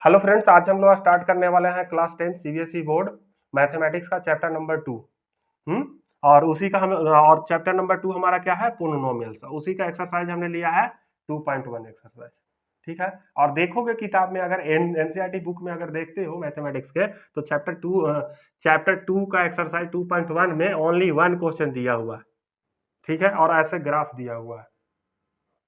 Hello friends, आज हम लोग स्टार्ट करने वाले हैं क्लास 10 सीबीएसई बोर्ड मैथमेटिक्स का चैप्टर नंबर 2। हम्म और उसी का हम और चैप्टर नंबर 2 हमारा क्या है, पोलिनोमियल्स। उसी का एक्सरसाइज हमने लिया है 2.1 एक्सरसाइज। ठीक है। और देखोगे किताब में, अगर एनसीईआरटी बुक में अगर देखते हो मैथमेटिक्स के, तो चैप्टर 2 का एक्सरसाइज 2.1 में ओनली 1 क्वेश्चन दिया हुआ है। ठीक है। और ऐसे ग्राफ दिया हुआ है।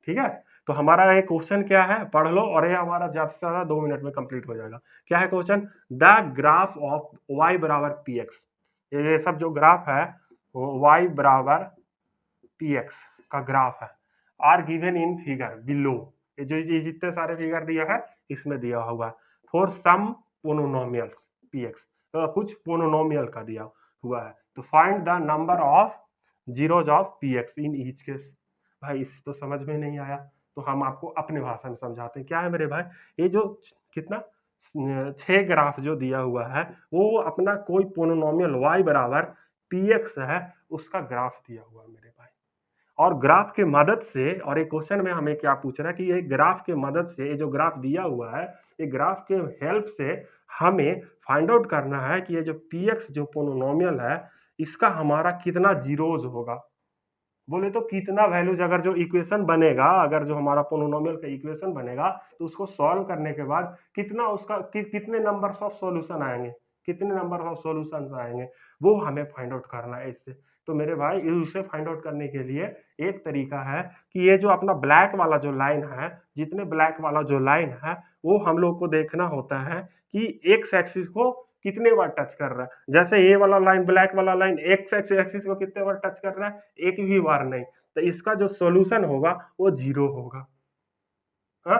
ठीक है। तो हमारा ये क्वेश्चन क्या है, पढ़ लो, और ये हमारा ज्यादा से ज्यादा 2 मिनट में कंप्लीट हो जाएगा। क्या है question? The graph of y बराबर पी एक्स। ये सब जो ग्राफ है y बराबर पी एक्स का ग्राफ है, are given in figure below. ये जितने सारे फिगर दिया है इसमें दिया हुआ है। फॉर सम पोनोनोमियल्स पी एक्स, तो कुछ पोनोनोमियल का दिया हुआ है। तो find the number of zeros of P x in each case. भाई इस तो समझ में नहीं आया, तो हम आपको अपने भाषा में समझाते हैं। क्या है मेरे भाई, ये जो कितना 6 ग्राफ जो दिया हुआ है, वो अपना कोई पोनोनोमियल y बराबर पी एक्स है, उसका ग्राफ दिया हुआ है मेरे भाई। और ग्राफ के मदद से, और एक क्वेश्चन में हमें क्या पूछ रहा है कि ये ग्राफ के मदद से, ये जो ग्राफ दिया हुआ है, ये ग्राफ के हेल्प से हमें फाइंड आउट करना है कि ये जो पी एक्स जो पोनोनोमियल है, इसका हमारा कितना जीरोज होगा। बोले तो कितना वैल्यूज, अगर जो इक्वेशन बनेगा, अगर जो हमारा पोलिनोमियल का इक्वेशन बनेगा, तो उसको सॉल्व करने के बाद कितना उसका कितने नंबर्स ऑफ सॉल्यूशन आएंगे, कितने नंबर ऑफ सॉल्यूशंस आएंगे, वो हमें फाइंड आउट करना है इससे। तो मेरे भाई उसे फाइंड आउट करने के लिए एक तरीका है कि ये जो अपना ब्लैक वाला जो लाइन है, जितने ब्लैक वाला जो लाइन है, वो हम लोग को देखना होता है कि एक्स एक्सिस को कितने बार टच कर रहा है। जैसे ये वाला लाइन, ब्लैक वाला लाइन, एक्स एक्सिस को कितने बार टच कर रहा है, एक भी बार नहीं। तो इसका जो सॉल्यूशन होगा वो जीरो होगा। हाँ,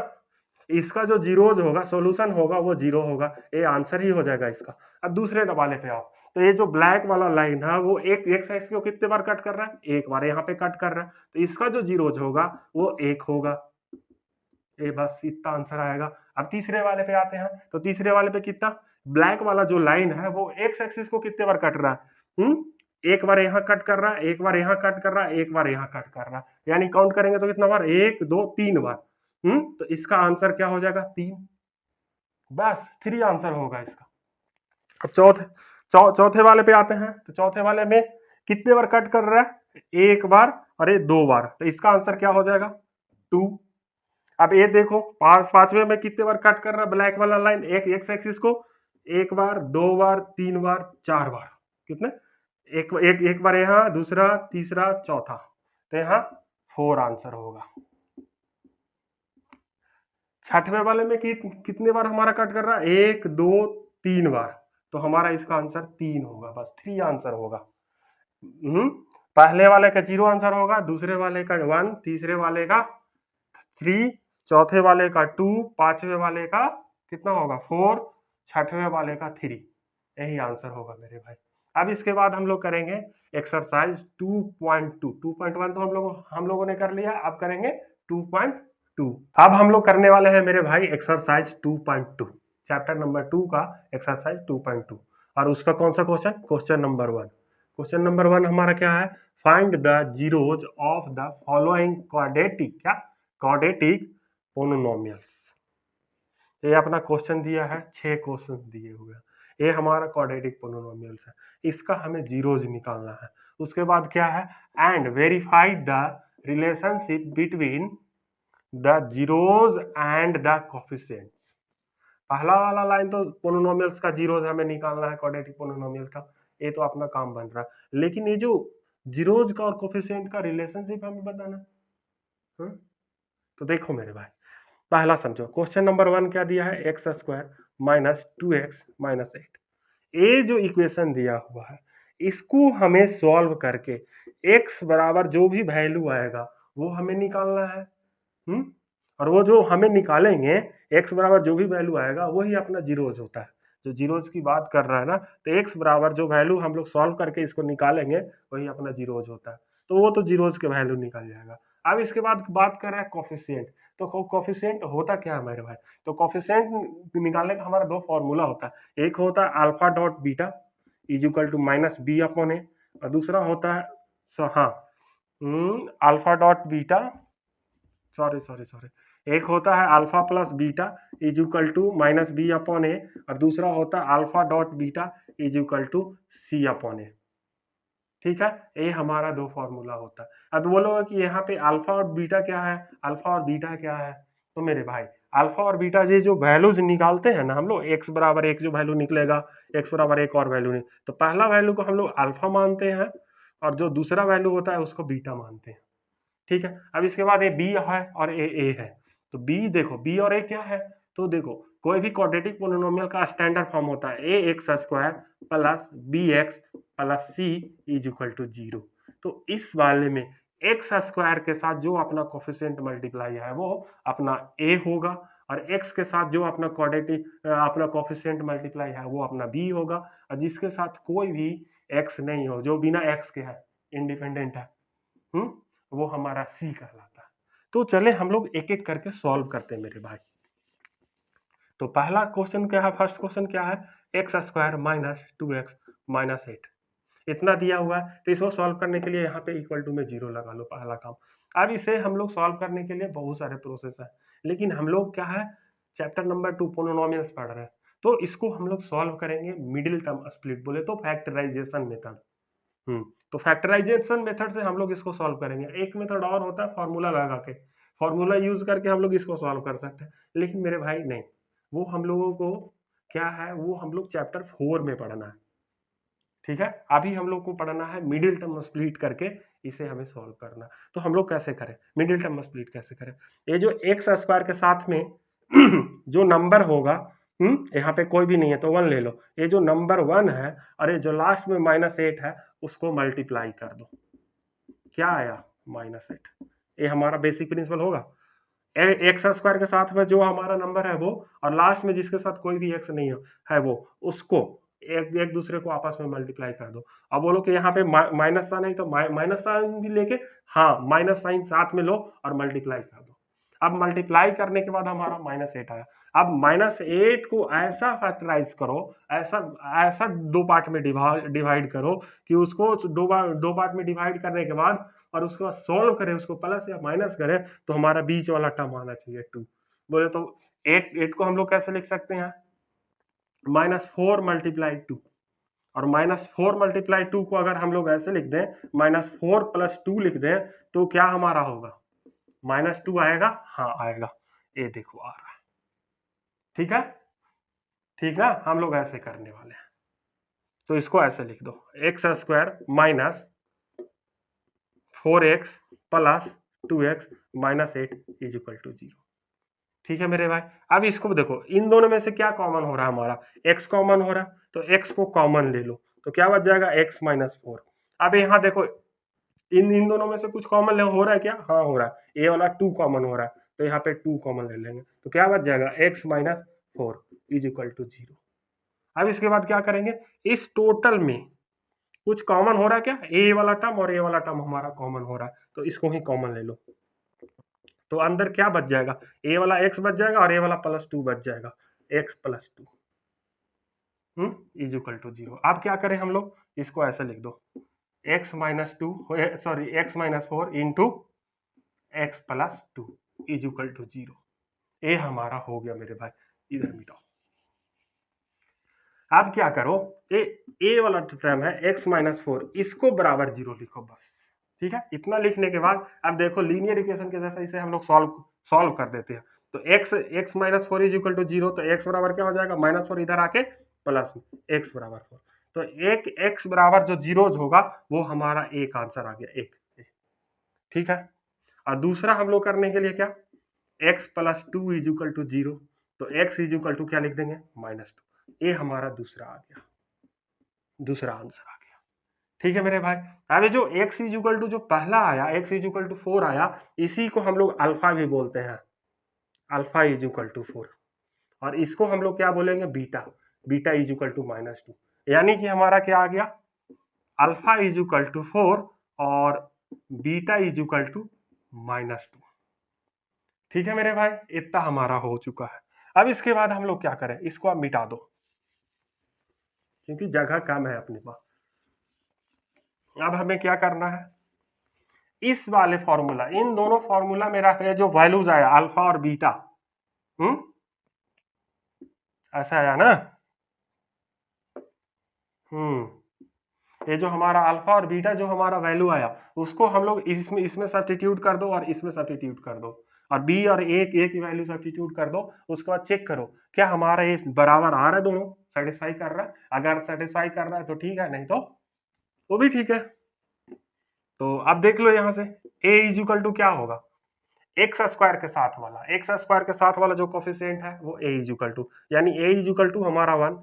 इसका जो जीरोज होगा, सॉल्यूशन होगा, वो जीरो होगा। ये आंसर ही हो जाएगा इसका। अब दूसरे वाले पे आओ, तो ये जो ब्लैक वाला लाइन है, वो एक एक्स एक्सिस को कितने बार कट कर रहा है, एक बार यहाँ पे कट कर रहा है। तो इसका जो जीरोज होगा वो एक होगा। ये बस इतना आंसर आएगा। अब तीसरे वाले पे आते हैं, तो तीसरे वाले पे कितना, ब्लैक वाला जो लाइन है वो एक्स एक्सिस को कितने बार कट रहा है, एक बार यहाँ कट कर रहा है, एक बार यहाँ कट कर रहा है, एक बार यहाँ कट कर रहा है। यानी काउंट करेंगे तो कितना बार, 1 2 3 बार। तो इसका आंसर क्या हो जाएगा, 3। बस 3 आंसर होगा इसका। अब चौथे वाले पे आते हैं, तो चौथे वाले में कितने बार कट कर रहा है, एक बार और ये 2 बार। तो इसका आंसर क्या हो जाएगा, 2। अब ये देखो, पांचवे में कितने बार कट कर रहा है ब्लैक वाला लाइन, एक एक्स एक्सिस को, एक बार, 2 बार, 3 बार, 4 बार। कितने, एक बार यहाँ, दूसरा, तीसरा, चौथा। तो यहाँ 4 आंसर होगा। छठवें वाले में कितने बार हमारा कट कर रहा है, 1 2 3 बार। तो हमारा इसका आंसर 3 होगा, बस 3 आंसर होगा। पहले वाले का 0 आंसर होगा, दूसरे वाले का 1, तीसरे वाले का 3, चौथे वाले का 2, पांचवे वाले का कितना होगा, 4, छठवें वाले का 3। यही आंसर होगा मेरे भाई। अब इसके बाद हम लोग करेंगे एक्सरसाइज 2.2। 2.1 तो हम लोगों ने कर लिया, अब करेंगे 2.2। अब हम लोग करने वाले हैं मेरे भाई एक्सरसाइज 2.2, चैप्टर नंबर 2 का एक्सरसाइज 2.2। और उसका कौन सा question, question number 1। Question number 1 हमारा क्या है, find the zeros of the following quadratic, क्या, क्वाड्रेटिक पोलिनोमियल्स। ये अपना क्वेश्चन दिया है, 6 क्वेश्चन दिए हुए हैं। ये हमारा क्वाड्रेटिक पोलिनोमियल्स है, इसका हमें जीरोज निकालना है। उसके बाद क्या है, and verify the relationship between the zeros and the coefficient. पहला वाला लाइन तो पोलिनोमियल्स का जीरोज हमें निकालना है, क्वाड्रेटिक पोलिनोमियल का, ये तो अपना काम बन रहा है। लेकिन ये जो जीरोज का और कोफिशिएंट का रिलेशनशिप हमें बताना है। तो देखो मेरे भाई, पहला समझो, क्वेश्चन नंबर 1 क्या दिया है, x square minus 2x minus 8। ये जो इक्वेशन दिया हुआ है, इसको हमें सॉल्व करके x बराबर जो भी वैल्यू आएगा वो हमें निकालना है। और वो जो हमें निकालेंगे, x बराबर जो भी वैल्यू आएगा वही अपना जीरोज होता है। जो जीरोज की बात कर रहा है ना, तो x बराबर जो वैल्यू हम लोग सॉल्व करके इसको निकालेंगे वही अपना जीरोज होता है। तो वो तो जीरोज के वैल्यू निकल जाएगा। अब इसके बाद बात कर रहे हैं कोफिशिएंट। तो कोफिशिएंट होता क्या है मेरे भाई, तो कोफिशिएंट निकालने का हमारा 2 फॉर्मूला होता है। एक होता है alpha dot beta is equal to minus B upon A, और दूसरा होता है हाँ अल्फा डॉट बीटा, सॉरी, एक होता है alpha plus beta is equal to minus B upon A, और दूसरा होता है alpha dot beta is equal to C upon A. ठीक है, ये हमारा दो फॉर्मूला होता है। अब बोलोगे कि यहाँ पे अल्फा और बीटा क्या है, अल्फा और बीटा क्या है, तो मेरे भाई अल्फा और बीटा ये जो वैल्यूज निकालते हैं ना हम लोग, एक्स बराबर एक जो वैल्यू निकलेगा, एक्स बराबर एक और वैल्यू नहीं, तो पहला वैल्यू को हम लोग अल्फा मानते हैं और जो दूसरा वैल्यू होता है उसको बीटा मानते हैं। ठीक है, अब इसके बाद ये बी है और ए है, तो बी देखो, बी और ए क्या है, तो देखो कोई भी क्वाड्रेटिक पोलिनोमियल का स्टैंडर्ड फॉर्म होता है A X square plus B X plus C is equal to 0। तो इस वाले में एक्स स्क्वायर के साथ जो अपना कोफिशिएंट मल्टीप्लाई है वो अपना ए होगा, और एक्स के साथ जो अपना क्वाड्रेटिक अपना कोफिशिएंट मल्टीप्लाई है वो अपना बी होगा, और जिसके साथ कोई भी एक्स नहीं हो, जो बिना एक्स के है, इंडिपेंडेंट है, वो हमारा सी कहलाता है। तो चले हम लोग एक एक करके सॉल्व करते हैं मेरे भाई। तो पहला क्वेश्चन क्या है, फर्स्ट क्वेश्चन क्या है, x square minus 2x minus 8 इतना दिया हुआ है, तो इसको सॉल्व करने के लिए यहाँ पे इक्वल टू में 0 लगा लो, पहला काम। अब इसे हम लोग सॉल्व करने के लिए बहुत सारे प्रोसेस है, लेकिन हम लोग क्या है, चैप्टर नंबर 2 पोलिनोमियल्स पढ़ रहे हैं, तो इसको हम लोग सॉल्व करेंगे मिडिल टर्म स्प्लिट, बोले तो फैक्टराइजेशन मेथड। तो फैक्टराइजेशन मेथड से हम लोग इसको सॉल्व करेंगे। एक मेथड और होता है फॉर्मूला लगा के, फॉर्मूला यूज करके हम लोग इसको सॉल्व कर सकते हैं, लेकिन मेरे भाई नहीं, वो हम लोगों को क्या है, वो हम लोग चैप्टर 4 में पढ़ना है। ठीक है, अभी हम लोग को पढ़ना है मिडिल टर्म स्प्लिट करके, इसे हमें सॉल्व करना है। तो हम लोग कैसे करें मिडिल टर्म स्प्लिट, कैसे करें, ये जो एक्स स्क्वायर के साथ में जो नंबर होगा, यहाँ पे कोई भी नहीं है तो 1 ले लो, ये जो नंबर 1 है और ये जो लास्ट में -8 है उसको मल्टीप्लाई कर दो, क्या आया -8। ये हमारा बेसिक प्रिंसिपल होगा, एक्स स्क्वायर के साथ में जो हमारा नंबर है वो, और लास्ट में जिसके साथ कोई भी एक्स नहीं है वो, उसको एक एक दूसरे को आपस में मल्टीप्लाई कर दो। अब बोलो कि यहाँ पे माइनस साइन है तो माइनस साइन भी लेके, हाँ माइनस साइन साथ में लो और मल्टीप्लाई कर दो। अब मल्टीप्लाई करने के बाद हमारा -8 आया। अब -8 को ऐसा फैक्टराइज करो, ऐसा ऐसा दो पार्ट में डिवाइड करो कि उसको दो पार्ट में डिवाइड करने के बाद और उसको सॉल्व करें, उसको प्लस या माइनस करें, तो हमारा बीच वाला टर्म आना चाहिए 2। बोले तो 8 को हम लोग कैसे लिख सकते हैं, -4 मल्टीप्लाई 2, और -4 मल्टीप्लाई 2 को अगर हम लोग ऐसे लिख दें, -4 प्लस 2 लिख दें, तो क्या हमारा होगा, -2 आएगा, हाँ आएगा, ये देखो आ रहा है। ठीक है, ठीक ना, हम लोग ऐसे करने वाले हैं, तो इसको ऐसे लिख दो, x square minus 4x plus 2x minus 8 is equal to 0। ठीक है मेरे भाई, अब इसको देखो, इन दोनों में से क्या कॉमन हो रहा है, हमारा x कॉमन हो रहा है, तो x को कॉमन ले लो, तो क्या बच जाएगा x माइनस 4। अब यहाँ देखो, इन दोनों में से कुछ कॉमन हो रहा है क्या, हाँ हो रहा है, ये वाला 2 कॉमन हो रहा है, तो यहाँ पे 2 कॉमन ले लेंगे, तो क्या बच जाएगा x minus 4 is equal to 0। अब इसके बाद क्या करेंगे, इस टोटल में कुछ कॉमन हो रहा है क्या, ए वाला टर्म और ए वाला टर्म हमारा कॉमन हो रहा है, तो इसको ही कॉमन ले लो, तो अंदर क्या बच जाएगा, ए वाला x बच जाएगा और ए वाला +2 बच जाएगा, x plus 2 is equal to 0। अब क्या करें हम लोग, इसको ऐसे लिख दो, x minus 2 sorry x minus 4 into x plus 2 is equal to 0। ये हमारा हो गया मेरे भाई, इधर मिटाओ। अब क्या करो, ए वाला टर्म है x माइनस 4, इसको बराबर 0 लिखो बस। ठीक है, इतना लिखने के बाद अब देखो लीनियर इक्वेशन के जैसा इसे हम लोग सॉल्व कर देते हैं, तो x minus 4 is equal to 0, तो x बराबर क्या हो जाएगा, -4 इधर आके प्लस x बराबर 4, तो एक x बराबर जो जीरोज होगा वो हमारा एक आंसर आ गया, एक। ठीक है, और दूसरा हम लोग करने के लिए क्या, x plus 2 is equal to 0, तो x इज इक्वल टू क्या लिख देंगे, -2। ये हमारा दूसरा आ गया, दूसरा आंसर आ गया। ठीक है मेरे भाई, अभी जो x इज इक्वल टू जो पहला आया, x इज इक्वल टू 4 आया, इसी को हम लोग अल्फा भी बोलते हैं, अल्फा इज इक्वल टू 4, और इसको हम लोग क्या बोलेंगे, beta, beta is equal to -2, यानी कि हमारा क्या आ गया, अल्फा इज इक्वल टू 4 और बीटा इज इक्वल टू -2। ठीक है मेरे भाई, इतना हमारा हो चुका है। अब इसके बाद हम लोग क्या करें, इसको आप मिटा दो, क्योंकि जगह कम है अपने पास। अब हमें क्या करना है, इस वाले फॉर्मूला, इन दोनों फॉर्मूला में रख के जो वैल्यूज आया अल्फा और बीटा, ऐसा आया ना। ये जो हमारा अल्फा और बीटा जो हमारा वैल्यू आया उसको हम लोग इसमें सब्स्टिट्यूट कर दो और इसमें सब्स्टिट्यूट कर दो, और बी और ए की वैल्यू सब्स्टिट्यूट कर दो। उसके बाद चेक करो क्या हमारा ये बराबर आ रहा है, दोनों सेटिस्फाई कर रहा है। अगर सेटिस्फाई कर रहा है तो ठीक है, नहीं तो वो भी ठीक है। तो अब देख लो यहाँ से a इक्वल टू क्या होगा, एक्स स्क्वायर के साथ वाला, एक्स स्क्वायर के साथ वाला जो कोफिशिएंट है वो a इक्वल टू, यानी a इक्वल टू हमारा 1,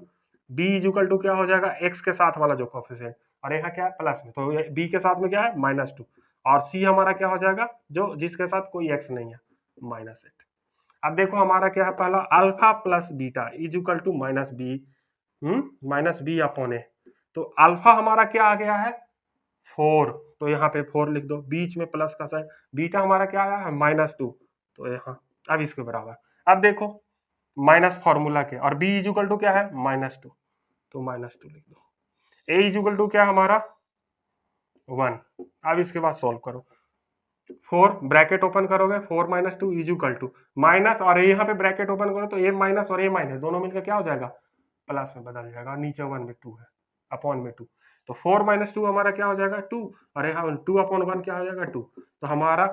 b इक्वल टू क्या हो जाएगा x के साथ वाला जो कोफिशिएंट, और यहाँ क्या है प्लस में, तो b के साथ में क्या है -2, और c हमारा क्या हो जाएगा जो जिसके साथ कोई x नहीं है -8। अब देखो हमारा क्या है, पहला alpha plus beta equal to -b upon A. तो अल्फा हमारा क्या आ गया है 4, तो यहाँ पे 4 लिख दो, बीच में प्लस का साइन। बीटा हमारा क्या आया है -2, तो यहाँ अब इसके बराबर। अब देखो माइनस फॉर्मूला के, और b इक्वल टू क्या है -2, तो -2 लिख दो। a इक्वल टू क्या हमारा 1। अब इसके बाद सॉल्व करो, 4 ब्रैकेट ओपन करोगे, 4 - 2 इक्वल टू माइनस, और यहाँ पे ब्रैकेट ओपन करो तो a माइनस और a माइनस दोनों मिलकर क्या हो जाएगा प्लस में बदल जाएगा, नीचे 1 में 2 है अपॉन में 2, तो 4 - 2 हमारा क्या हो जाएगा 2, और यहाँ 2 अपॉन 1 क्या हो जाएगा 2। तो हमारा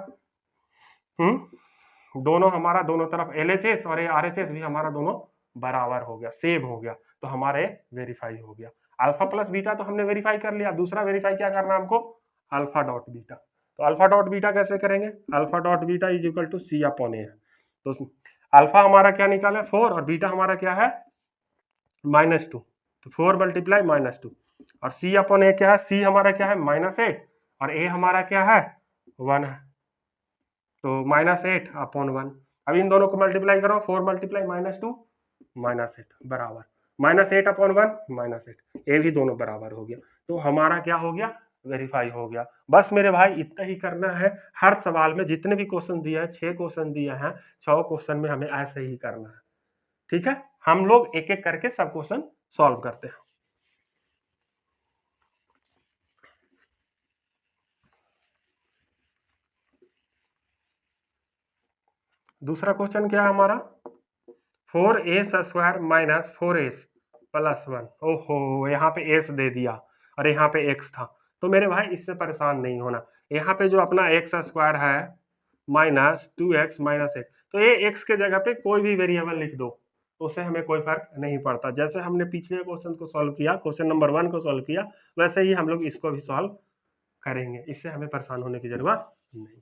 दोनों हमारा दोनों तरफ LHS और RHS भी हमारा दोनों बराबर हो गया, सेम हो गया, तो हमारे वेरीफाई हो गया। अल्फा प्लस बीटा तो हमने वेरीफाई कर लिया, दूसरा वेरीफाई क्या करना है हमको, अल्फा डॉट बीटा। तो अल्फा डॉट बीटा कैसे करेंगे, alpha dot beta is equal to C upon A. तो अल्फा हमारा क्या निकाला 4, और बीटा हमारा क्या है -2, तो 4 मल्टीप्लाई -2, और सी अपॉन ए क्या है, सी हमारा क्या है -8, और ए हमारा क्या है 1 है, तो -8 अपॉन 1। अब इन दोनों को मल्टीप्लाई करो, 4 मल्टीप्लाई -2 -8 बराबर -8 अपॉन 1 -8, ये भी दोनों बराबर हो गया। तो हमारा क्या हो गया वेरीफाई हो गया। बस मेरे भाई इतना ही करना है, हर सवाल में जितने भी क्वेश्चन दिए हैं 6 क्वेश्चन दिए हैं, 6 क्वेश्चन में हमें ऐसे ही करना है, ठीक है। हम लोग एक एक करके सब क्वेश्चन सॉल्व करते हैं। दूसरा क्वेश्चन क्या है हमारा, 4a² माइनस 4s प्लस 1। ओहो, यहाँ पे s दे दिया और यहाँ पे x था, तो मेरे भाई इससे परेशान नहीं होना। यहाँ पे जो अपना x² है -2x - 1, तो ये x के जगह पे कोई भी वेरिएबल लिख दो, उससे हमें कोई फर्क नहीं पड़ता। जैसे हमने पिछले क्वेश्चन को सॉल्व किया, क्वेश्चन नंबर 1 को सॉल्व किया, वैसे ही हम लोग इसको भी सॉल्व करेंगे, इससे हमें परेशान होने की जरूरत नहीं,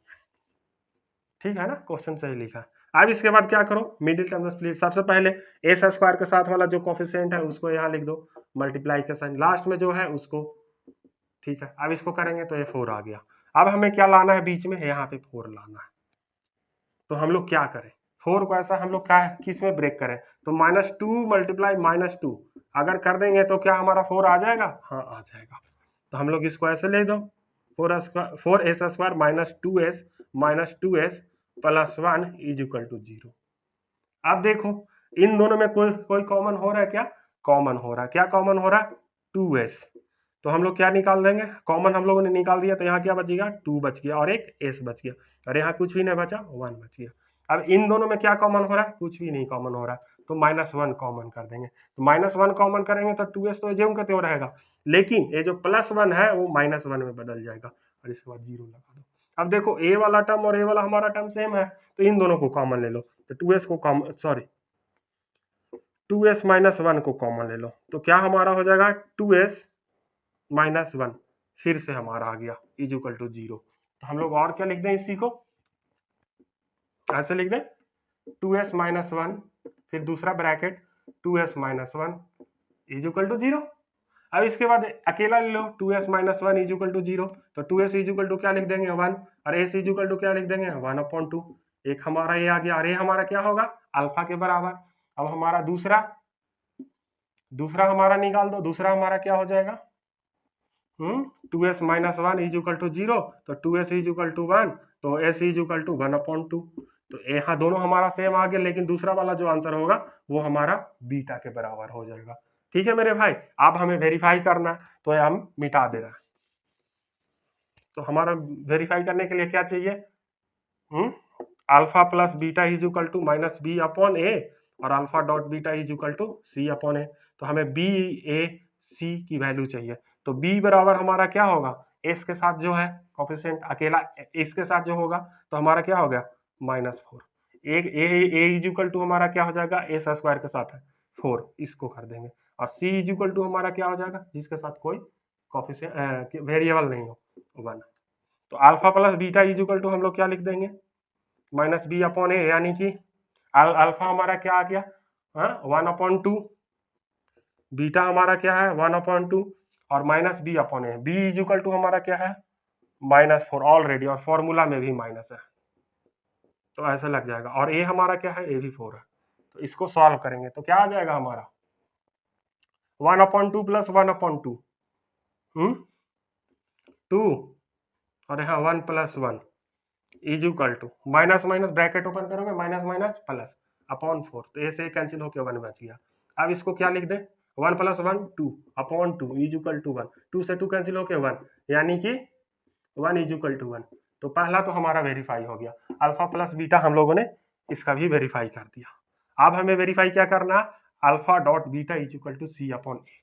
ठीक है ना। क्वेश्चन सही लिखा। अब इसके बाद क्या करो, मिडिल टर्म स्प्लिट। सबसे पहले s² के साथ वाला जो कोफिशिएंट है उसको यहाँ लिख दो, मल्टीप्लाई के साइन, लास्ट में जो है उसको, ठीक है। अब इसको करेंगे तो ये 4 आ गया। अब हमें क्या लाना है बीच में, यहाँ पे 4 लाना है। तो हम लोग क्या करें, 4 को ऐसा हम लोग क्या है किस में ब्रेक करें, तो -2 मल्टीप्लाई -2 अगर कर देंगे तो क्या हमारा 4 आ जाएगा, हाँ आ जाएगा। तो हम लोग इसको ऐसे ले दो, 4s² -2s 2s plus 1 is equal to 0। अब देखो इन दोनों में कोई कॉमन हो रहा है क्या, कॉमन हो रहा है, क्या कॉमन हो रहा है 2s, तो हम लोग क्या निकाल देंगे, कॉमन हम लोगों ने निकाल दिया, तो यहाँ क्या बचेगा 2 बच गया और एक s बच गया, और यहाँ कुछ भी नहीं बचा 1 बच गया। अब इन दोनों में क्या कॉमन हो रहा है, कुछ भी नहीं कॉमन हो रहा है, तो -1 कॉमन कर देंगे। तो -1 कॉमन करेंगे तो 2s तो ज्यों का त्यों रहेगा, लेकिन ये जो +1 है वो -1 में बदल जाएगा, और इसके बाद 0 लगा दो। अब देखो a वाला टर्म और a वाला हमारा टर्म सेम है, तो इन दोनों को कॉमन ले लो, तो 2s को कॉमन, सॉरी 2s - 1 को कॉमन ले लो, तो क्या हमारा हो जाएगा 2s - 1, फिर से हमारा आ गया इज इक्वल टू 0। तो हम लोग और क्या लिख दें, इसी को ऐसे लिख दें 2s - 1, फिर दूसरा bracket 2s - 1 is equal to 0। अब इसके बाद अकेला ले लो 2s - 1 इज इक्वल टू 0, तो 2s इज इक्वल टू क्या लिख देंगे 1, और s इज इक्वल टू क्या लिख देंगे 1/2। एक हमारा ये आ गया, और ये हमारा क्या होगा अल्फा के बराबर। अब हमारा दूसरा हमारा निकाल दो, दूसरा हमारा क्या हो जाएगा 2s - 1 इज इक्वल टू 0, तो 2s इज इक्वल टू 1, तो s इज इक्वल टू 1/2। तो यहाँ दोनों हमारा सेम आ गया, लेकिन दूसरा वाला जो आंसर होगा वो हमारा बीटा के बराबर हो जाएगा, ठीक है मेरे भाई। अब हमें वेरीफाई करना है, तो हम मिटा दे रहे हैं। तो हमारा वेरीफाई करने के लिए क्या चाहिए, alpha plus beta is equal to minus B upon A और alpha dot beta is equal to C upon A. तो हमें बी ए सी की वैल्यू चाहिए। तो बी बराबर हमारा क्या होगा, एस के साथ जो है कोफिशिएंट अकेला इसके साथ जो होगा तो हमारा क्या हो गया -4। एक ए इज इक्वल टू हमारा क्या हो जाएगा, ए स्क्वायर के साथ है 4, इसको कर देंगे। और सी इज इक्वल टू हमारा क्या हो जाएगा, जिसके साथ कोई कोफिशिएंट वेरिएबल नहीं हो 1। तो alpha plus beta is equal to हम लोग क्या लिख देंगे, माइनस बी अपॉन ए, यानी कि अल्फा हमारा क्या आ गया 1/2, बीटा हमारा क्या है 1/2 और minus B upon A. B is equal to हमारा क्या है -4 ऑलरेडी, और फॉर्मूला में भी माइनस है तो ऐसा लग जाएगा। और ए हमारा क्या है, ए भी 4 है। तो इसको सॉल्व करेंगे तो क्या आ जाएगा हमारा 1/2 प्लस 1/2 2 और यहाँ 1 plus 1 is equal to minus minus bracket open करोगे माइनस माइनस प्लस अपॉन 4, तो ए से कैंसिल होकर 1 बच गया। अब इसको क्या लिख दे 1 plus 1 2 upon 2 is equal to 1, 2 से 2 कैंसिल होकर 1, यानी कि 1 इज इक्वल टू 1। तो पहला तो हमारा वेरीफाई हो गया, अल्फा प्लस बीटा हम लोगों ने इसका भी वेरीफाई कर दिया। अब हमें वेरीफाई क्या करना, alpha dot beta is equal to C upon A,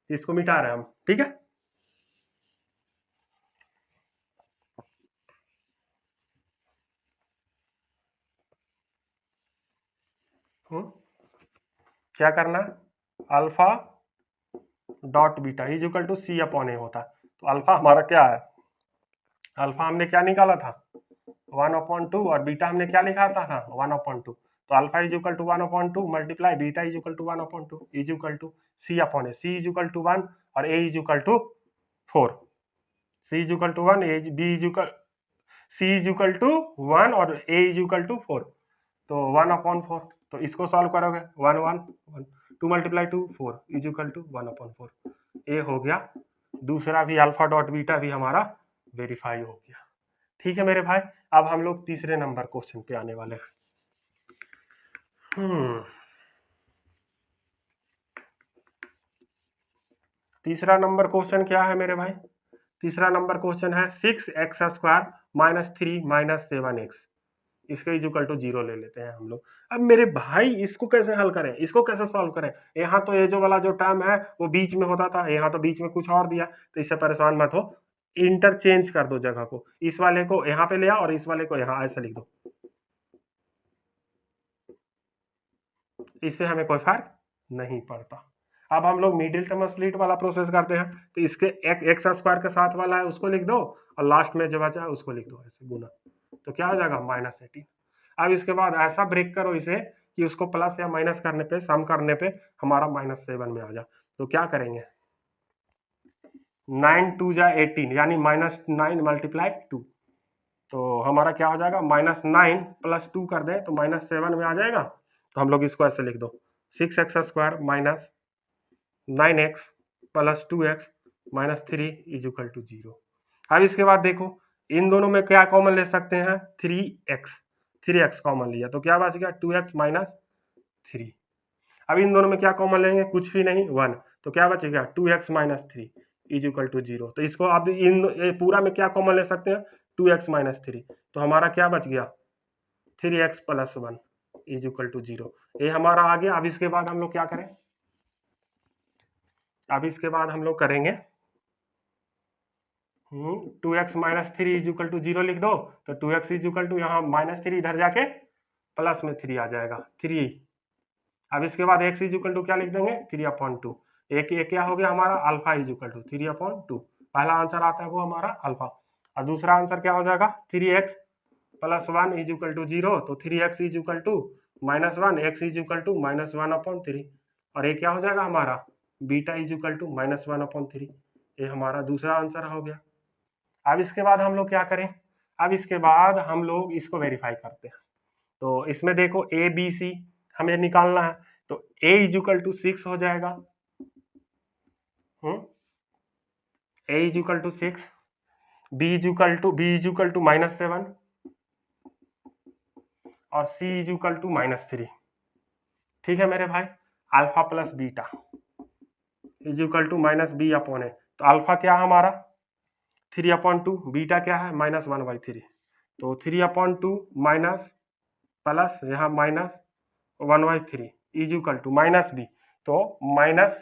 इसको मिटा रहे हैं हम, ठीक है। क्या करना, alpha dot beta is equal to C upon A होता है। तो अल्फा हमारा क्या है, अल्फा हमने क्या निकाला था 1/2 और बीटा हमने क्या लिखा था 1/2। तो alpha is equal to 1/2 multiply beta is equal to 1/2 is equal to C upon A. C is equal to 1 और A is equal to 4। C is equal to 1, A B is equal C is equal to 1 और A is equal to 4, तो 1/4। तो इसको solve करोगे 1 1 1 2 multiply 2 4 is equal to 1/4। ए हो गया, दूसरा भी अल्फा डॉट बीटा भी हमारा वेरीफाई हो गया। ठीक है मेरे भाई, अब हम लोग तीसरे नंबर क्वेश्चन पे आने वाले हैं। तीसरा नंबर क्वेश्चन क्या है मेरे भाई, तीसरा नंबर क्वेश्चन है 6x² माइनस 3 माइनस 7x, इसका इक्वल टू 0 ले लेते हैं हम लोग। अब मेरे भाई इसको कैसे हल करें, इसको कैसे सॉल्व करें, यहाँ तो ये जो वाला जो टर्म है वो बीच में होता था, यहाँ तो बीच में कुछ और दिया, तो इससे परेशान मत हो, इंटरचेंज कर दो जगह को, इस वाले को यहाँ पे ले आओ और इस वाले को यहाँ ऐसे लिख दो, इससे हमें कोई फर्क नहीं पड़ता। अब हम लोग मिडिल टर्म स्प्लिट वाला प्रोसेस करते हैं, तो इसके एक्स स्क्वायर के साथ वाला है उसको लिख दो और लास्ट में जो बचा है उसको लिख दो ऐसे गुना, तो क्या हो जाएगा -18। अब इसके बाद ऐसा ब्रेक करो इसे कि उसको प्लस या माइनस करने पे, सम करने पे हमारा -7 में आ जाए। तो क्या करेंगे 9 2 जा 18 यानी -9 मल्टीप्लाई 2, तो हमारा क्या हो जाएगा -9 प्लस 2 कर दें तो -7 में आ जाएगा। तो हम लोग इसको ऐसे लिख दो 6x² minus 9x plus 2x minus 3 is equal to 0। अब इसके बाद देखो इन दोनों में क्या कॉमन ले सकते हैं 3x कॉमन लिया तो क्या बच गया 2x माइनस 3। अब इन दोनों में क्या कॉमन लेंगे, कुछ भी नहीं 1, तो क्या बचेगा 2x minus 3 is equal to 0। तो इसको अब इन पूरा में क्या कॉमन ले सकते हैं 2x माइनस 3, तो हमारा क्या बच गया 3x plus 1 is equal to 0, ये हमारा आ गया। अब इसके बाद हम लोग क्या करें, अब इसके बाद हम लोग करेंगे 2x minus 3 is equal to 0 लिख दो, तो 2x इज इक्वल टू यहाँ -3 इधर जाके प्लस में 3 आ जाएगा 3। अब इसके बाद x इज इक्वल टू क्या लिख देंगे 3/2, एक क्या हो गया हमारा अल्फा इज इक्वल टू 3/2, पहला आंसर आता है वो हमारा अल्फा। और दूसरा आंसर क्या हो जाएगा 3x plus 1 is equal to 0, तो 3x is equal to -1, x is equal to -1/3, और ये क्या हो जाएगा हमारा बीटा इज इक्वल टू -1/3, ये हमारा दूसरा आंसर हो गया। अब इसके बाद हम लोग क्या करें, अब इसके बाद हम लोग इसको वेरीफाई करते हैं। तो इसमें देखो ए बी सी हमें निकालना है, तो a इज इक्वल टू 6 हो जाएगा, a is equal to 6, b is equal to -7 और c इज इक्वल टू -3। ठीक है मेरे भाई, alpha plus beta is equal to -b/a, तो अल्फा क्या हमारा 3/2, बीटा क्या है -1/3, तो 3/2 माइनस प्लस यहाँ -1/3 is equal to minus B, तो माइनस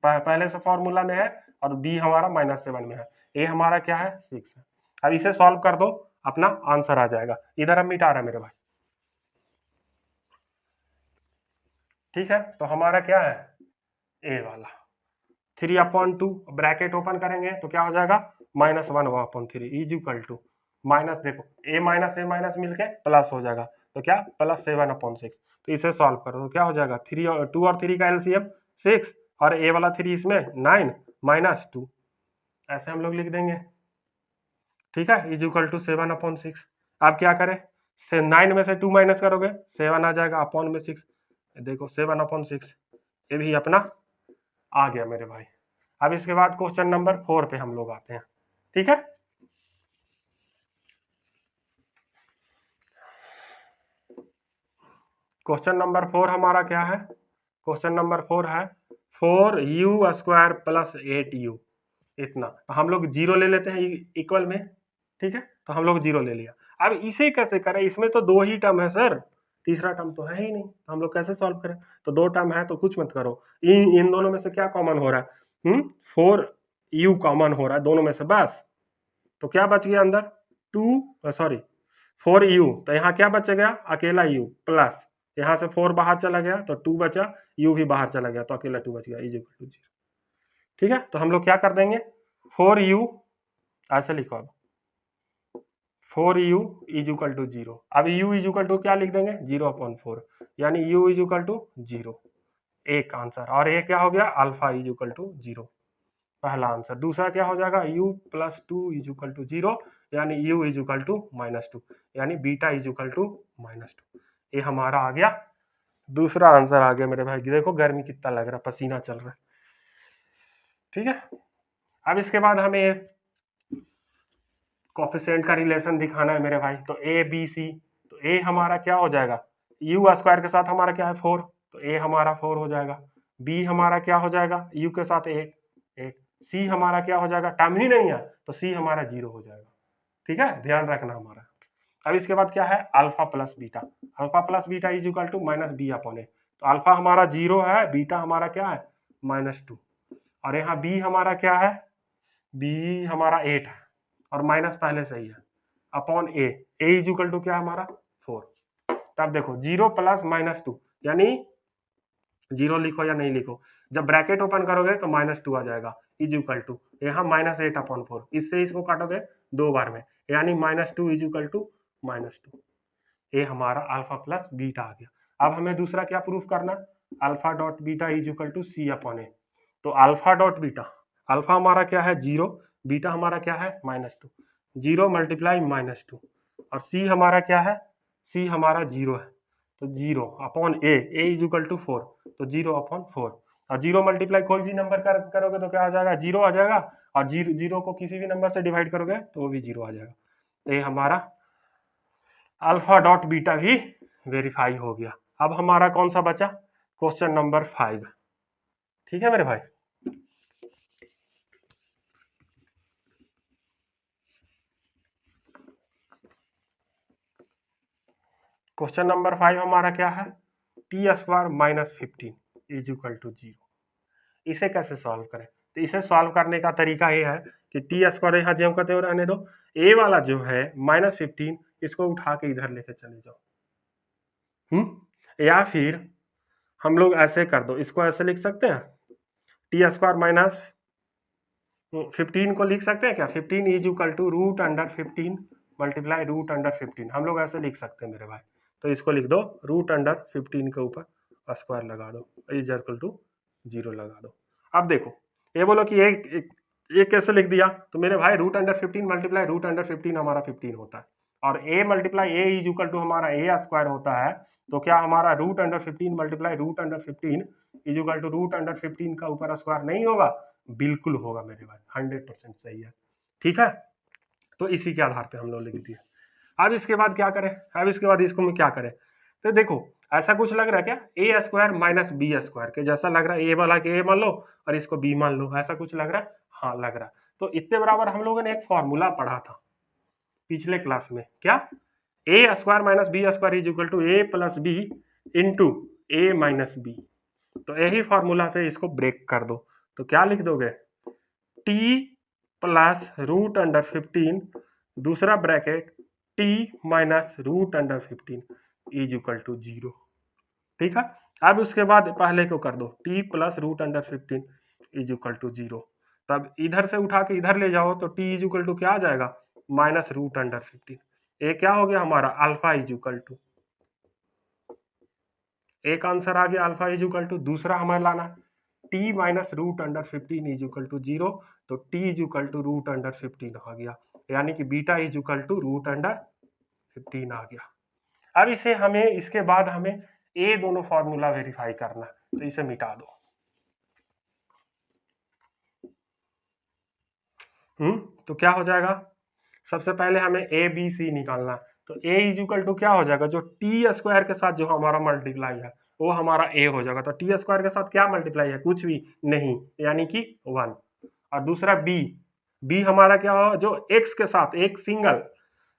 पहले से फॉर्मूला में है और बी हमारा -7 में है, ए हमारा क्या है 6 है। अब इसे सॉल्व कर दो, अपना आंसर आ जाएगा। इधर हम मिटा रहे हैं मेरे भाई, ठीक है। तो हमारा क्या है ए वाला 3/2, ब्रैकेट ओपन करेंगे तो क्या हो जाएगा -1/3 इज इक्वल टू माइनस, देखो ए माइनस मिलके प्लस हो जाएगा, तो क्या +7/6। तो इसे सॉल्व करो तो क्या हो जाएगा 3 और 2 और 3 का एलसीएम 6 और ए वाला 3 इसमें 9 -2, ऐसे हम लोग लिख देंगे, ठीक है, इज इक्वल टू 7/6। आप क्या करें, से 9 में से 2 माइनस करोगे 7 आ जाएगा अपॉन में 6, देखो 7/6, ये भी अपना आ गया मेरे भाई। अब इसके बाद क्वेश्चन नंबर 4 पे हम लोग आते हैं, ठीक है। क्वेश्चन नंबर 4 हमारा क्या है, क्वेश्चन नंबर 4 है 4u² प्लस 8u, इतना। तो हम लोग जीरो ले लेते हैं इक्वल में, ठीक है, तो हम लोग जीरो ले लिया। अब इसे कैसे करें, इसमें तो दो ही टर्म है सर, तीसरा टर्म तो है ही नहीं, तो हम लोग कैसे सॉल्व करें। तो दो टर्म है तो कुछ मत करो, इन दोनों में से क्या कॉमन हो रहा है, 4u कॉमन हो रहा है दोनों में से बस, तो क्या बच गया अंदर 4u, तो यहाँ क्या बच गया अकेला u, प्लस यहाँ से 4 बाहर चला गया तो 2 बचा, u भी बाहर चला गया तो अकेला 2 बच गया, इज इक्वल टू 0, ठीक है। तो हम लोग क्या कर देंगे 4u, ऐसे लिखो अब 4u इज इक्वल टू 0, अब u इज इक्वल टू क्या लिख देंगे 0/4, यानी u इज इक्वल टू 0, एक आंसर। और ये क्या हो गया अल्फा इज इक्वल टू 0, पहला आंसर। दूसरा क्या हो जाएगा u plus 2 is equal to 0, यानी u इज इक्वल टू -2, यानी बीटा इज इक्वल टू -2, ये हमारा आ गया दूसरा आंसर आ गया मेरे भाई। देखो गर्मी कितना लग रहा है, पसीना चल रहा है, ठीक है। अब इसके बाद हमें कोफिशिएंट का रिलेशन दिखाना है मेरे भाई, तो ए बी सी, तो ए हमारा क्या हो जाएगा u² के साथ हमारा क्या है 4, तो ए हमारा 4 हो जाएगा, बी हमारा क्या हो जाएगा u के साथ 1, सी हमारा क्या हो जाएगा, टर्म ही नहीं है तो सी हमारा 0 हो जाएगा, ठीक है, ध्यान रखना हमारा। अब इसके बाद क्या है alpha plus beta is equal to -b/a, तो अल्फा हमारा 0 है, बीटा हमारा क्या है -2, और यहाँ बी हमारा क्या है, बी हमारा 8 है और माइनस पहले से ही है, upon A is equal to क्या है हमारा 4। तब देखो 0 प्लस -2, यानी 0 लिखो या नहीं लिखो, जब ब्रैकेट ओपन करोगे तो -2 आ जाएगा, इज इक्वल टू यहाँ -8/4, इससे इसको काटोगे 2 बार में, यानी -2 इज इक्वल टू -2, ये हमारा अल्फा प्लस बीटा आ गया। अब हमें दूसरा क्या प्रूफ करना, alpha dot beta is equal to c/a, तो अल्फा डॉट बीटा, अल्फा हमारा क्या है 0, बीटा हमारा क्या है -2, 0 मल्टीप्लाई -2, और c हमारा क्या है, c हमारा 0 है, तो 0 upon A is equal to 4, तो 0/4, और 0 मल्टीप्लाई कोई भी नंबर करोगे तो क्या आ जाएगा 0 आ जाएगा, और 0 को किसी भी नंबर से डिवाइड करोगे तो वो भी 0 आ जाएगा, तो ये हमारा अल्फा डॉट बीटा भी वेरीफाई हो गया। अब हमारा कौन सा बचा क्वेश्चन नंबर 5, ठीक है मेरे भाई। क्वेश्चन नंबर 5 हमारा क्या है t² -15 इज इक्वल टू 0, इसे कैसे सॉल्व करें, तो इसे सॉल्व करने का तरीका ये है कि t² यहाँ जो कहते हो रहने दो, a वाला जो है -15 इसको उठा के इधर लेके चले जाओ, या फिर हम लोग ऐसे कर दो, इसको ऐसे लिख सकते हैं t² -15 को लिख सकते हैं क्या, 15 इज इक्वल टू √15 मल्टीप्लाई √15, हम लोग ऐसे लिख सकते हैं मेरे भाई। तो इसको लिख दो √15 के ऊपर स्क्वायर लगा दो, इज इक्वल टू 0 लगा दो। अब देखो ये बोलो कि एक कैसे लिख दिया, तो मेरे भाई √15 मल्टीप्लाई √15 हमारा 15 होता है, और a multiply a is equal to हमारा a² होता है, तो क्या हमारा √15 मल्टीप्लाई √15 इज इक्वल टू √15 का ऊपर स्क्वायर नहीं होगा, बिल्कुल होगा मेरे भाई, 100% सही है, ठीक है। तो इसी के आधार पे हम लोग लिख दिए। अब इसके बाद क्या करें, अब इसके बाद इसको हम क्या करें, तो देखो ऐसा कुछ लग रहा है क्या a² माइनस b² के जैसा लग रहा है, ए वाला के a मान लो और इसको b मान लो, ऐसा कुछ लग रहा है, हाँ लग रहा है। तो इतने बराबर हम लोगों ने एक फॉर्मूला पढ़ा था पिछले क्लास में, क्या, A square minus B square is equal to A plus B into A minus B. तो यही फॉर्मूला से इसको ब्रेक कर दो, तो क्या लिख दोगे, टी प्लस रूट अंडर 15 दूसरा bracket T minus root under 15 is equal to 0। ठीक है, अब उसके बाद पहले को कर दो, T plus root under 15 is equal to 0। तब इधर से उठा के इधर ले जाओ तो टी इज इक्वल टू क्या आ जाएगा, माइनस रूट अंडर 15। ये क्या हो गया हमारा, अल्फा इज इक्वल टू, एक आंसर आ गया अल्फा इज इक्वल टू। दूसरा हमें लाना T minus root under 15 is equal to 0, तो T is equal to root under 15 आ गया, यानी कि beta is equal to root under 15 आ गया। अब इसे हमें, इसके बाद हमें ये दोनों फॉर्मूला वेरीफाई करना, तो इसे मिटा दो। तो क्या हो जाएगा, सबसे पहले हमें ए बी सी निकालना, तो ए इज इक्वल टू क्या हो जाएगा, जो टी स्क्वायर के साथ जो हमारा मल्टीप्लाई है वो हमारा ए हो जाएगा। तो टी स्क्वायर के साथ क्या मल्टीप्लाई है, कुछ भी नहीं, यानी कि 1। और दूसरा बी, बी हमारा क्या हो, जो एक्स के साथ, एक सिंगल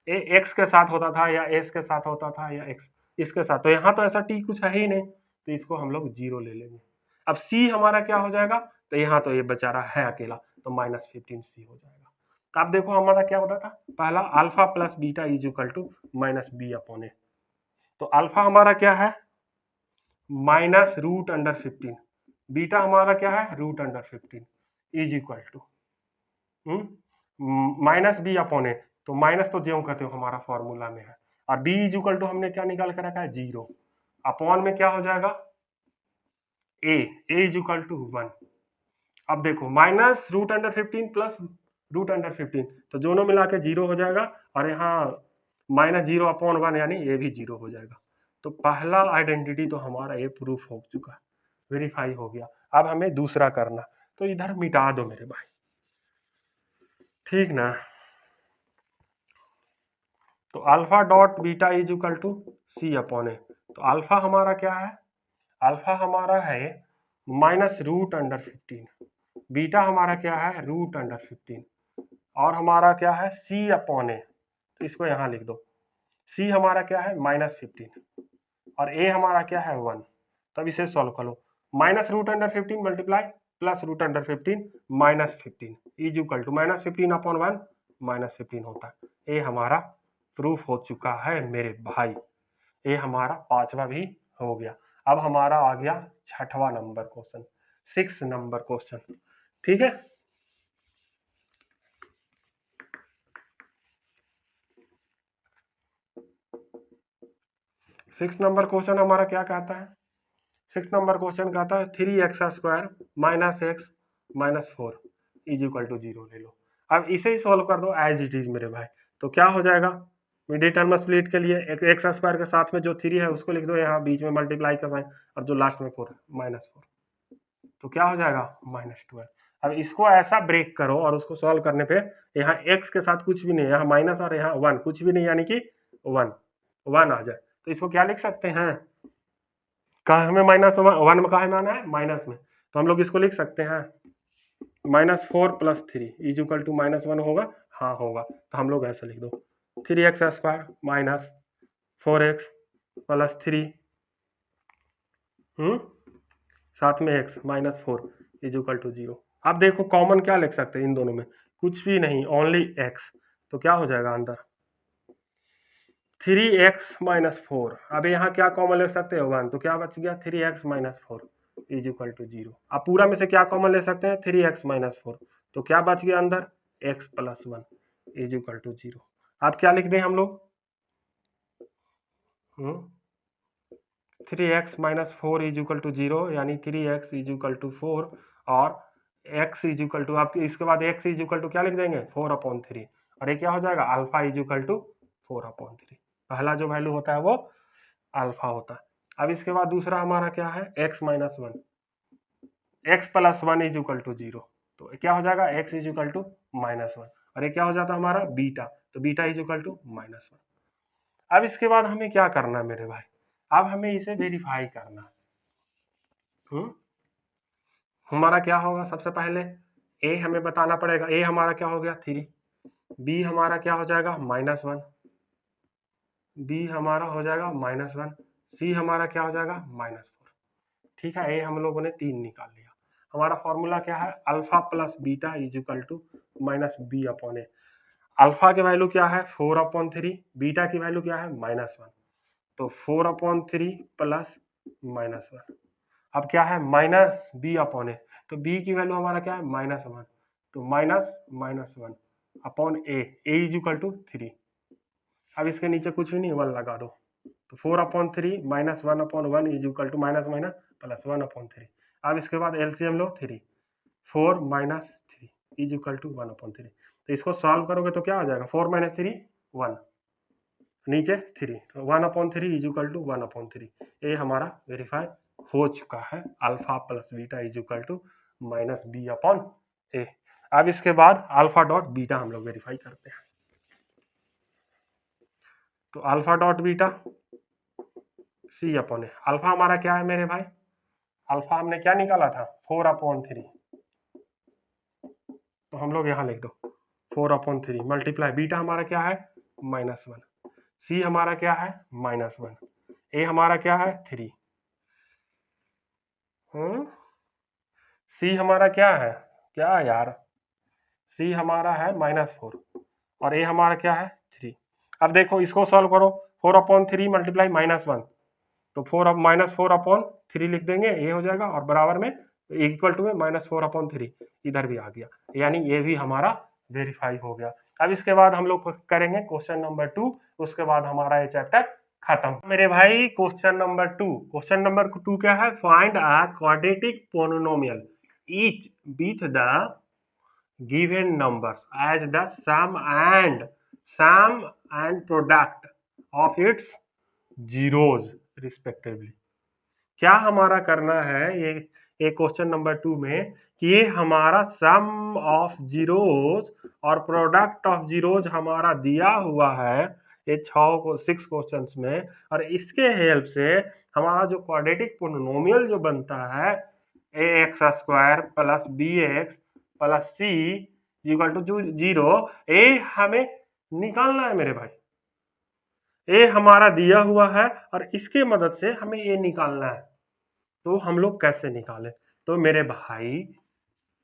एक्स के साथ होता था या एस के साथ होता था या एक्स इसके साथ, तो यहाँ तो ऐसा टी कुछ है ही नहीं, तो इसको हम लोग 0 ले लेंगे। अब सी हमारा क्या हो जाएगा, तो यहाँ तो ये बेचारा है अकेला, तो माइनस 15 सी हो जाएगा। तो आप देखो हमारा क्या होता था, पहला alpha plus beta is equal to minus B upon A. तो अल्फा हमारा क्या है, माइनस रूट अंडर 15, बीटा हमारा क्या है, root under 15 is equal to minus B upon A. तो माइनस तो ज्यों कहते हो हमारा फॉर्मूला में है, और बी इज इक्वल टू हमने क्या निकाल कर रखा है, 0। अपॉन में क्या हो जाएगा, ए इज इक्वल टू 1। अब देखो minus root under 15 plus root under 15, तो दोनों मिला के 0 हो जाएगा, और यहाँ माइनस 0 अपॉन 1 यानी ये भी 0 हो जाएगा। तो पहला आइडेंटिटी तो हमारा ये प्रूफ हो चुका, वेरीफाई हो गया। अब हमें दूसरा करना, तो इधर मिटा दो मेरे भाई, ठीक ना। तो alpha dot beta is equal to C upon A. तो अल्फा हमारा क्या है, अल्फा हमारा है माइनस रूट अंडर 15, बीटा हमारा क्या है, रूट अंडर 15, और हमारा क्या है, सी अपॉन ए। तो इसको यहाँ लिख दो, सी हमारा क्या है, माइनस 15, और ए हमारा क्या है, 1। तब इसे सॉल्व कर लो, minus root under 15 multiply plus root under 15 minus 15 is equal to minus 15 upon 1 minus 15 होता है। ये हमारा प्रूफ हो चुका है मेरे भाई, ये हमारा पांचवा भी हो गया। अब हमारा आ गया छठवां नंबर क्वेश्चन, 6 नंबर क्वेश्चन, ठीक है। 6 नंबर क्वेश्चन हमारा क्या कहता है, 6 नंबर क्वेश्चन कहता है 3x square minus X minus 4 is equal to 0 ले लो। अब इसे ही सॉल्व कर दो एज इट इज मेरे भाई। तो क्या हो जाएगा, मिडिल टर्म स्प्लिट के लिए एक्स स्क्वायर के साथ में जो 3 है उसको लिख दो यहाँ बीच में मल्टीप्लाई का साइन, और जो लास्ट में 4 है माइनस 4, तो क्या हो जाएगा माइनस 12। अब इसको ऐसा ब्रेक करो और उसको सॉल्व करने पे यहाँ x के साथ कुछ भी नहीं, यहाँ माइनस और यहाँ 1 कुछ भी नहीं, यानी कि 1 आ जाए। तो इसको क्या लिख सकते हैं, कहा हमें माइनस 1 में कहा आना है, माइनस में, तो हम लोग इसको लिख सकते हैं minus 4 plus 3 is equal to minus 1 होगा, हाँ होगा। तो हम लोग ऐसा लिख दो 3x square minus 4x plus 3 साथ में x minus 4 is equal to 0। अब देखो कॉमन क्या लिख सकते हैं इन दोनों में, कुछ भी नहीं, ओनली x। तो क्या हो जाएगा अंदर 3x माइनस 4, अब यहाँ क्या कॉमन ले सकते हैं 1, तो क्या बच गया 3x minus 4 is equal to 0। अब पूरा में से क्या कॉमन ले सकते हैं 3x माइनस 4, तो क्या बच गया अंदर x plus 1 is equal to 0। अब क्या लिख दें हम लोग 3x minus 4 is equal to 0, यानी 3x इज इक्वल टू 4, और x इज इक्वल टू, आप इसके बाद x इज इक्वल टू क्या लिख देंगे 4/3, और ये क्या हो जाएगा अल्फा इज इक्वल टू 4/3। पहला जो वैल्यू होता है वो अल्फा होता है। अब इसके बाद दूसरा हमारा क्या है x minus 1, x plus 1 is equal to 0, तो क्या हो जाएगा x is equal to minus 1, और ये क्या हो जाता है हमारा बीटा, तो beta is equal to minus 1। अब इसके बाद हमें क्या करना है मेरे भाई, अब हमें इसे वेरीफाई करना। हमारा क्या होगा, सबसे पहले ए हमें बताना पड़ेगा, ए हमारा क्या हो गया 3, बी हमारा क्या हो जाएगा -1, बी हमारा हो जाएगा -1, सी हमारा क्या हो जाएगा -4। ठीक है, ए हम लोगों ने 3 निकाल लिया। हमारा फॉर्मूला क्या है, alpha plus beta is equal to minus B upon A. Alpha की वैल्यू क्या है 4/3, बीटा की वैल्यू क्या है -1, तो 4/3 प्लस -1। अब क्या है माइनस बी अपॉन ए, तो बी की वैल्यू हमारा क्या है -1, तो -1 upon A is equal to 3। अब इसके नीचे कुछ भी नहीं 1 लगा दो, तो 4/3 -1/1 is equal to minus minus plus 1/3। अब इसके बाद एलसीएम लो 3, 4 - 3 इज इक्वल टू 1/3। तो इसको सॉल्व करोगे तो क्या आ जाएगा 4 - 3 1, नीचे 3, तो 1/3 इज इक्वल टू 1/3। ये हमारा वेरीफाई हो चुका है, alpha plus beta is equal to minus B upon A. अब इसके बाद अल्फा डॉट बीटा हम लोग वेरीफाई करते हैं। तो alpha dot beta C upon A, alpha हमारा क्या है मेरे भाई, अल्फा हमने क्या निकाला था 4/3, तो हम लोग यहाँ लिख दो 4/3 मल्टीप्लाई, बीटा हमारा क्या है -1, सी हमारा क्या है -1, ए हमारा क्या है 3, सी हमारा क्या है, क्या यार, सी हमारा है -4 और ए हमारा क्या है 3। अब देखो इसको सॉल्व करो, 4/3 मल्टीप्लाई -1, तो 4/3 लिख देंगे, ये हो जाएगा और बराबर में इक्वल टू में -4/3 इधर भी आ गया, यानी ये भी हमारा वेरीफाई हो गया। अब इसके बाद हम लोग करेंगे क्वेश्चन नंबर 2, उसके बाद हमारा ये चैप्टर खत्म। मेरे भाई क्वेश्चन नंबर 2, क्वेश्चन नंबर 2 क्या है, find a quadratic polynomial each with the given numbers as the sum and product of its zeros respectively। क्या हमारा करना है ये क्वेश्चन नंबर 2 में कि ये हमारा सम ऑफ जीरोज और प्रोडक्ट ऑफ जीरोज हमारा दिया हुआ है ये 6 क्वेश्चंस में, और इसके हेल्प से हमारा जो क्वाड्रेटिक पोलिनोमियल जो बनता है ax² plus bx plus c equal to 0, ये हमें निकालना है मेरे भाई। ये हमारा दिया हुआ है और इसके मदद से हमें ये निकालना है। तो हम लोग कैसे निकालें, तो मेरे भाई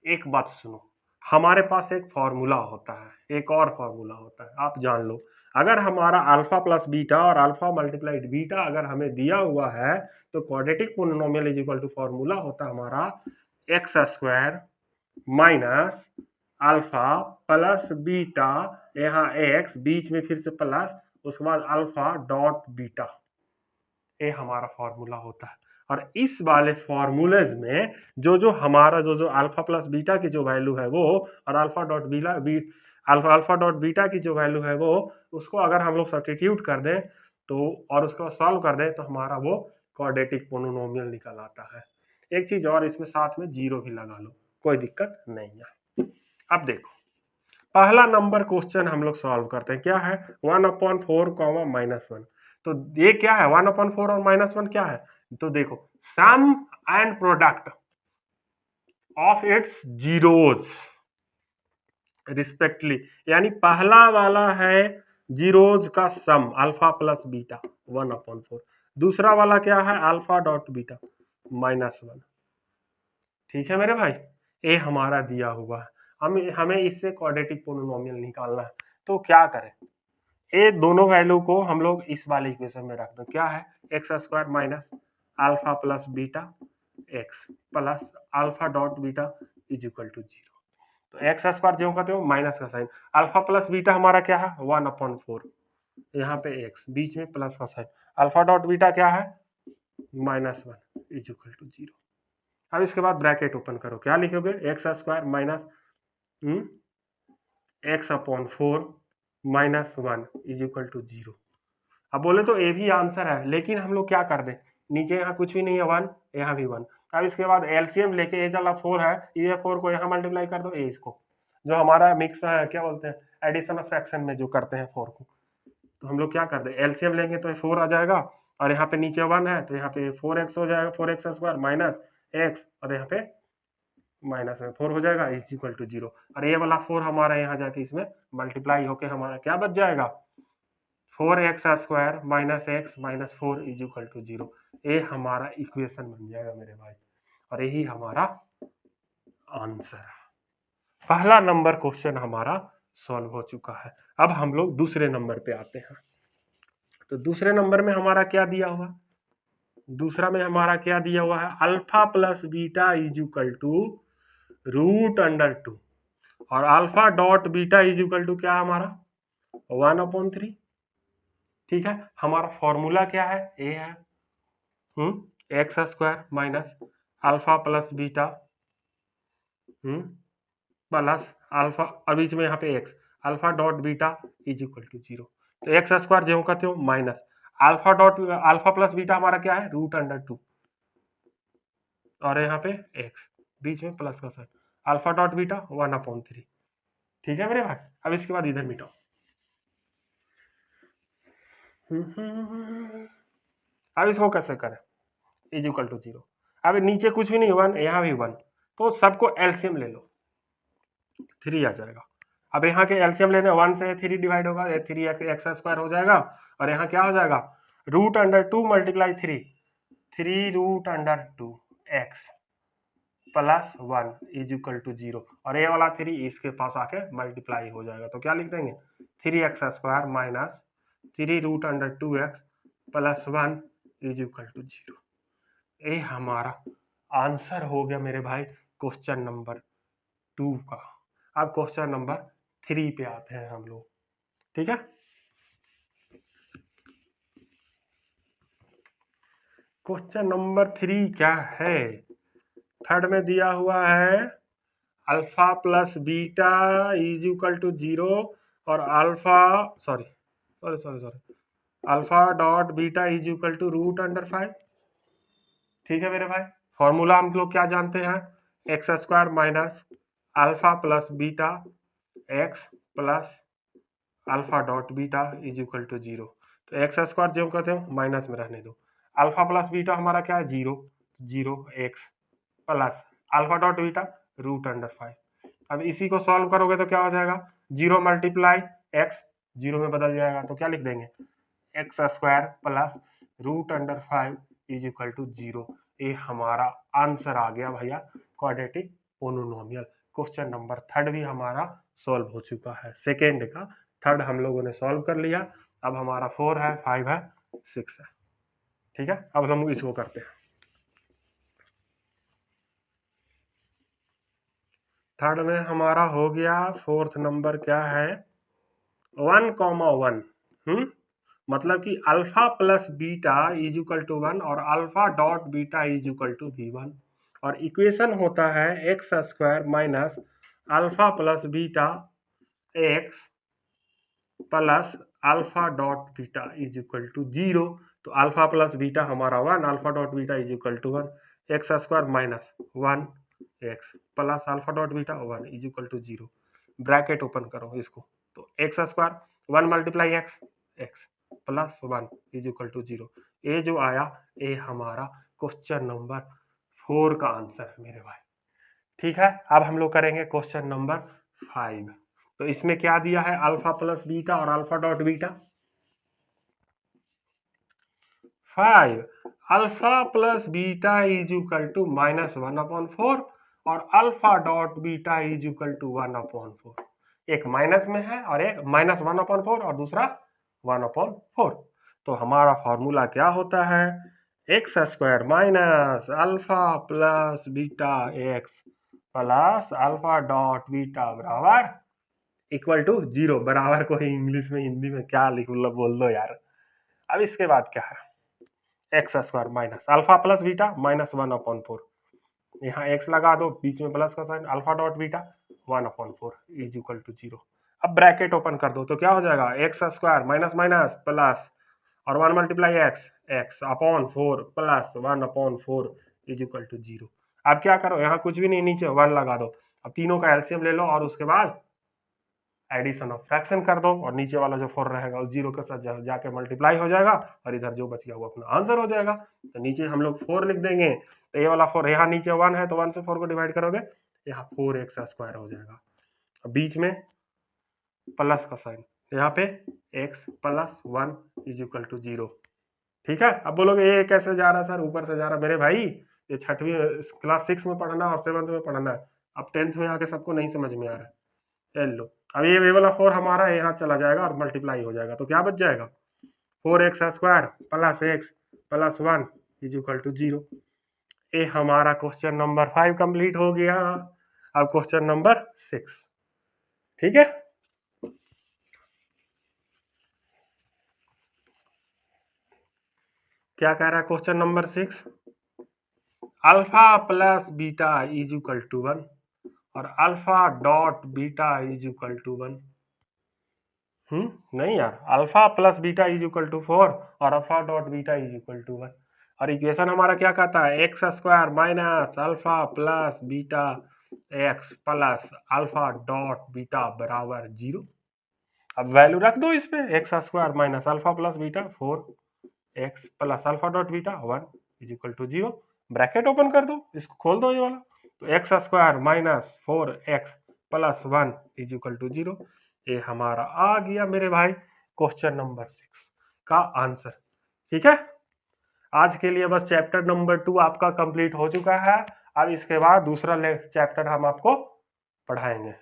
एक बात सुनो, हमारे पास एक फॉर्मूला होता है, एक और फॉर्मूला होता है, आप जान लो। अगर हमारा अल्फा प्लस बीटा और अल्फा मल्टीप्लाइड बीटा अगर हमें दिया हुआ है, तो quadratic polynomial is equal to formula होता है हमारा x² minus alpha plus beta, यहाँ x बीच में फिर से प्लस, उसके बाद अल्फा डॉट बीटा, ये हमारा फॉर्मूला होता है। और इस वाले फॉर्मूलेज में जो हमारा जो अल्फा प्लस बीटा की जो वैल्यू है वो, और अल्फा डॉट बीटा की जो वैल्यू है वो, उसको अगर हम लोग सब्स्टिट्यूट कर दें तो और उसको सॉल्व कर दें तो हमारा वो क्वाड्रेटिक पोलिनोमियल निकल आता है। एक चीज और, इसमें साथ में 0 भी लगा लो, कोई दिक्कत नहीं है। अब देखो पहला नंबर क्वेश्चन हम लोग सॉल्व करते हैं, क्या है 1/4 -1। तो ये क्या है 1/4 और -1 क्या है, तो देखो sum and product of its zeros respectively, यानी पहला वाला है जीरोज का सम अल्फा प्लस बीटा 1/4, दूसरा वाला क्या है अल्फा डॉट बीटा -1। ठीक है मेरे भाई, ये हमारा दिया हुआ है, हमें इससे क्वाड्रेटिक पोलिनोमियल निकालना है। तो क्या करें, ये दोनों वैल्यू को हम लोग इस वाले इक्वेशन में रख दो, क्या है x² minus alpha plus beta x plus alpha dot beta is equal to 0। तो x² जो करते हो माइनस का साइन, अल्फा प्लस बीटा हमारा क्या है 1/4, यहाँ पे x बीच में प्लस का साइन, अल्फा डॉट बीटा क्या है -1 इज इक्वल टू 0। अब इसके बाद ब्रैकेट ओपन करो, क्या लिखोगे x² minus x/4 -1 is equal to 0। अब बोले तो ये भी आंसर है, लेकिन हम लोग क्या कर दें, नीचे यहाँ कुछ भी नहीं है 1, यहाँ भी 1। अब इसके बाद एलसीएम लेके ये चला 4 है, ये 4 को यहाँ मल्टीप्लाई कर दो, ये इसको जो हमारा मिक्स है क्या बोलते हैं एडिशन ऑफ फ्रैक्शन में जो करते हैं 4 को, तो हम लोग क्या कर दें एलसीएम लेंगे तो 4 आ जाएगा, और यहाँ पे नीचे 1 है तो यहाँ पे 4x हो जाएगा, 4x² माइनस x, और यहाँ पे माइनस में 4 हो जाएगा इज इक्वल टू 0, और ये वाला 4 हमारा यहाँ जाके इसमें मल्टीप्लाई होके हमारा क्या बच जाएगा 4x² minus X minus 4 is equal to 0। ये हमारा इक्वेशन बन जाएगा मेरे भाई, और यही हमारा आंसर है। पहला नंबर क्वेश्चन हमारा सॉल्व हो चुका है। अब हम लोग दूसरे नंबर पे आते हैं। तो दूसरे नंबर में हमारा क्या दिया हुआ, दूसरा में हमारा क्या दिया हुआ है, alpha plus beta is equal to √√2, और alpha dot beta is equal to क्या है हमारा 1/3। ठीक है, हमारा फॉर्मूला क्या है, ए है x² minus alpha plus beta plus alpha, और बीच में यहाँ पे x, alpha dot beta is equal to 0। तो x² जो कहते हो minus alpha dot alpha plus beta हमारा क्या है √√2, और यहाँ पे x, बीच में प्लस का साइन, अल्फा डॉट बीटा 1/3। ठीक है मेरे भाई, अब इसके बाद इधर मिटाओ। अब इसको कैसे करें, इज इक्वल टू 0, अब नीचे कुछ भी नहीं 1, यहाँ भी 1, तो सबको एलसीएम ले लो, 3 आ जाएगा। अब यहाँ के एलसीएम लेने 1 से 3 डिवाइड होगा, 3x² हो जाएगा, और यहाँ क्या हो जाएगा √2 multiply 3√2x plus 1 is equal to 0, और ये वाला 3 इसके पास आके मल्टीप्लाई हो जाएगा। तो क्या लिख देंगे 3x² minus 3√2x plus 1 is equal to 0। ये हमारा आंसर हो गया मेरे भाई क्वेश्चन नंबर 2 का। अब क्वेश्चन नंबर 3 पे आते हैं हम लोग। ठीक है, क्वेश्चन नंबर 3 क्या है, थर्ड में दिया हुआ है alpha plus beta is equal to 0, और alpha sorry sorry sorry sorry alpha dot beta is equal to √5। ठीक है मेरे भाई, फॉर्मूला हम लोग क्या जानते हैं, x² minus alpha plus beta x plus alpha dot beta is equal to 0। तो x² जो कहते हो माइनस में रहने दो, अल्फा प्लस बीटा हमारा क्या है 0 x plus alpha dot beta √5। अब इसी को सॉल्व करोगे तो क्या हो जाएगा 0 मल्टीप्लाई x 0 में बदल जाएगा, तो क्या लिख देंगे x² plus √5 is equal to 0। ये हमारा आंसर आ गया भैया क्वाड्रेटिक पोलिनोमियल। क्वेश्चन नंबर 3 भी हमारा सॉल्व हो चुका है, सेकेंड का 3 हम लोगों ने सॉल्व कर लिया। अब हमारा 4 है, 5 है, 6 है। ठीक है, अब हम इसको करते हैं। थर्ड में हमारा हो गया, फोर्थ नंबर क्या है 1,1, मतलब कि alpha plus beta is equal to 1 और alpha dot beta is equal to v1, और इक्वेशन होता है x² minus alpha plus beta x plus alpha dot beta is equal to 0। तो अल्फा प्लस बीटा हमारा 1, alpha dot beta is equal to 1, x² minus 1x plus alpha dot beta 1 is equal to 0, bracket open करो इसको, तो x² 1 multiply x plus 1 is equal to 0। ये जो आया ये हमारा क्वेश्चन नंबर 4 का आंसर है मेरे भाई। ठीक है, अब हम लोग करेंगे क्वेश्चन नंबर 5। तो इसमें क्या दिया है अल्फा प्लस बीटा और alpha dot beta 5, alpha plus beta is equal to -1/4 और alpha dot beta is equal to 1/4। एक माइनस में है और एक -1/4 और दूसरा 1/4। तो हमारा फॉर्मूला क्या होता है x² minus alpha plus beta x plus alpha dot beta बराबर इक्वल टू 0। बराबर को ही इंग्लिश में हिंदी में क्या लिख बोल दो यार। अब इसके बाद क्या है x² minus alpha plus beta -1/4, यहाँ x लगा दो, बीच में प्लस का sign, alpha dot beta 1/4 is equal to 0। अब ब्रैकेट ओपन कर दो तो क्या हो जाएगा x² माइनस माइनस प्लस और 1 multiply x upon 4 plus 1/4 is equal to 0। अब क्या करो यहाँ कुछ भी नहीं, नीचे 1 लगा दो। अब तीनों का एलसीएम ले लो और उसके बाद एडिशन ऑफ फ्रैक्शन कर दो और नीचे वाला जो 4 रहेगा उस 0 के साथ जाके मल्टीप्लाई हो जाएगा और इधर जो बच गया वो अपना आंसर हो जाएगा। तो नीचे हम लोग 4 लिख देंगे, तो ये वाला 4 यहाँ नीचे 1 है तो 1 से 4 को डिवाइड करोगे यहाँ 4x² हो जाएगा, बीच में प्लस का साइन, यहाँ पे x + 1 = 0। ठीक है, अब बोलोगे ये कैसे जा रहा सर, ऊपर से जा रहा। मेरे भाई ये 6वीं क्लास 6 में पढ़ना और 7th में पढ़ना है, अब 10th में आके सबको नहीं समझ में आ रहा है। लो अब ये वाला 4 हमारा यहाँ चला जाएगा और मल्टीप्लाई हो जाएगा, तो क्या बच जाएगा 4x² + x + 1 = 0। ये हमारा क्वेश्चन नंबर 5 कंप्लीट हो गया। अब क्वेश्चन नंबर 6, ठीक है। क्या कह रहा है क्वेश्चन नंबर 6, अल्फा + बीटा = 1 और अल्फा डॉट बीटा = 1। नहीं यार, अल्फा + बीटा = 4 और अल्फा डॉट बीटा = 1। और इक्वेशन हमारा क्या कहता है, x² - alpha + beta x + alpha dot beta बराबर 0। अब वैल्यू रख दो इस पे, x² - alpha + beta 4x + alpha dot beta 1 = 0। Bracket open कर दो, इसको खोल दो ये वाला, तो x² - 4x + 1 = 0। ये हमारा आ गया मेरे भाई क्वेश्चन नंबर 6 का आंसर। ठीक है, आज के लिए बस चैप्टर नंबर 2 आपका कंप्लीट हो चुका है। अब इसके बाद दूसरा चैप्टर हम आपको पढ़ाएंगे।